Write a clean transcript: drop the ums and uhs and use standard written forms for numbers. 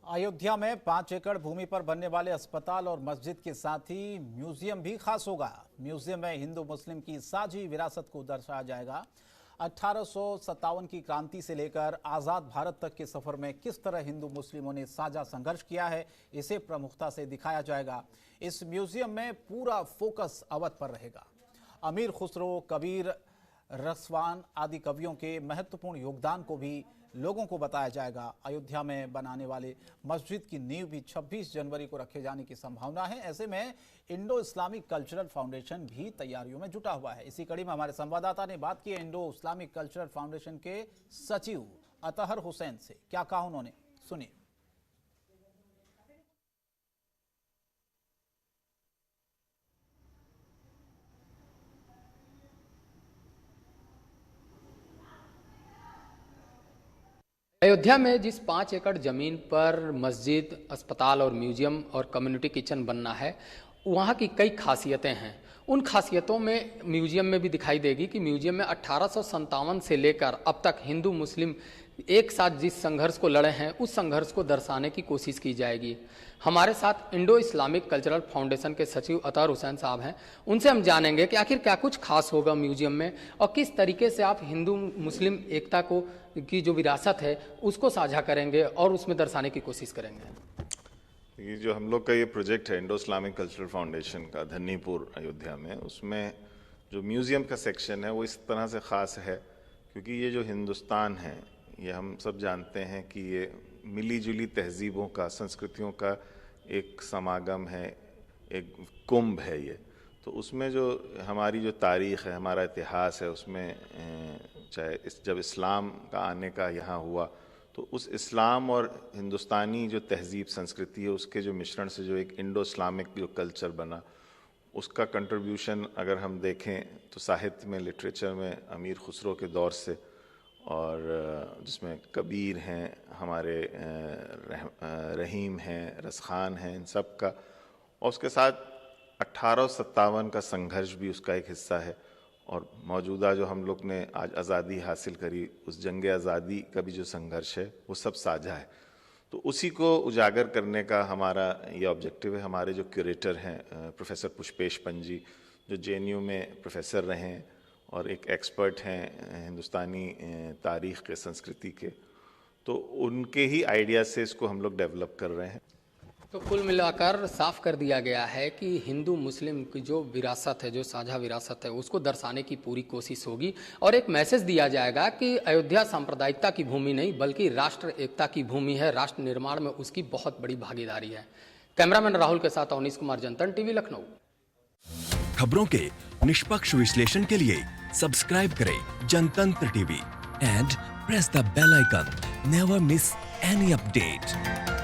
अयोध्या में 5 एकड़ भूमि पर बनने वाले अस्पताल और मस्जिद के साथ ही म्यूजियम भी खास होगा। म्यूजियम में हिंदू मुस्लिम की साझी विरासत को दर्शाया जाएगा। 1857 की क्रांति से लेकर आजाद भारत तक के सफर में किस तरह हिंदू मुस्लिमों ने साझा संघर्ष किया है, इसे प्रमुखता से दिखाया जाएगा। इस म्यूजियम में पूरा फोकस अवध पर रहेगा। अमीर खुसरो, कबीर, रसवान आदि कवियों के महत्वपूर्ण योगदान को भी लोगों को बताया जाएगा। अयोध्या में बनाने वाले मस्जिद की नींव भी 26 जनवरी को रखे जाने की संभावना है। ऐसे में इंडो इस्लामिक कल्चरल फाउंडेशन भी तैयारियों में जुटा हुआ है। इसी कड़ी में हमारे संवाददाता ने बात की है इंडो इस्लामिक कल्चरल फाउंडेशन के सचिव अतहर हुसैन से। क्या कहा उन्होंने, सुनिए। अयोध्या में जिस 5 एकड़ जमीन पर मस्जिद, अस्पताल और म्यूजियम और कम्युनिटी किचन बनना है, वहाँ की कई खासियतें हैं। उन खासियतों में म्यूजियम में भी दिखाई देगी कि म्यूजियम में 1857 से लेकर अब तक हिंदू मुस्लिम एक साथ जिस संघर्ष को लड़े हैं, उस संघर्ष को दर्शाने की कोशिश की जाएगी। हमारे साथ इंडो इस्लामिक कल्चरल फाउंडेशन के सचिव अतहर हुसैन साहब हैं। उनसे हम जानेंगे कि आखिर क्या कुछ खास होगा म्यूजियम में और किस तरीके से आप हिंदू मुस्लिम एकता को की जो विरासत है उसको साझा करेंगे और उसमें दर्शाने की कोशिश करेंगे। ये जो हम लोग का ये प्रोजेक्ट है इंडो इस्लामिक कल्चरल फाउंडेशन का धन्नीपुर अयोध्या में, उसमें जो म्यूज़ियम का सेक्शन है वो इस तरह से ख़ास है क्योंकि ये जो हिंदुस्तान है, ये हम सब जानते हैं कि ये मिली जुली तहजीबों का, संस्कृतियों का एक समागम है, एक कुंभ है ये। तो उसमें जो हमारी जो तारीख़ है, हमारा इतिहास है, उसमें चाहे जब इस्लाम का आने का यहाँ हुआ तो उस इस्लाम और हिंदुस्तानी जो तहजीब संस्कृति है उसके जो मिश्रण से जो एक इंडो इस्लामिक जो कल्चर बना, उसका कंट्रीब्यूशन अगर हम देखें तो साहित्य में, लिटरेचर में अमीर खुसरो के दौर से, और जिसमें कबीर हैं, हमारे रहीम हैं, रसखान हैं, इन सब का, और उसके साथ 1857 का संघर्ष भी उसका एक हिस्सा है। और मौजूदा जो हम लोग ने आज आज़ादी हासिल करी, उस जंग आज़ादी का भी जो संघर्ष है वो सब साझा है। तो उसी को उजागर करने का हमारा ये ऑब्जेक्टिव है। हमारे जो क्यूरेटर हैं प्रोफेसर पुष्पेश पंजी, जो जेएनयू में प्रोफेसर रहे हैं और एक एक्सपर्ट हैं हिंदुस्तानी तारीख़ के, संस्कृति के, तो उनके ही आइडिया से इसको हम लोग डेवलप कर रहे हैं। तो कुल मिलाकर साफ कर दिया गया है कि हिंदू मुस्लिम की जो विरासत है, जो साझा विरासत है, उसको दर्शाने की पूरी कोशिश होगी और एक मैसेज दिया जाएगा कि अयोध्या सांप्रदायिकता की भूमि नहीं बल्कि राष्ट्र एकता की भूमि है। राष्ट्र निर्माण में उसकी बहुत बड़ी भागीदारी है। कैमरामैन राहुल के साथ अवनीश कुमार, जनतन टीवी, लखनऊ। खबरों के निष्पक्ष विश्लेषण के लिए सब्सक्राइब करें Jantantra TV and press the bell icon. Never miss any update.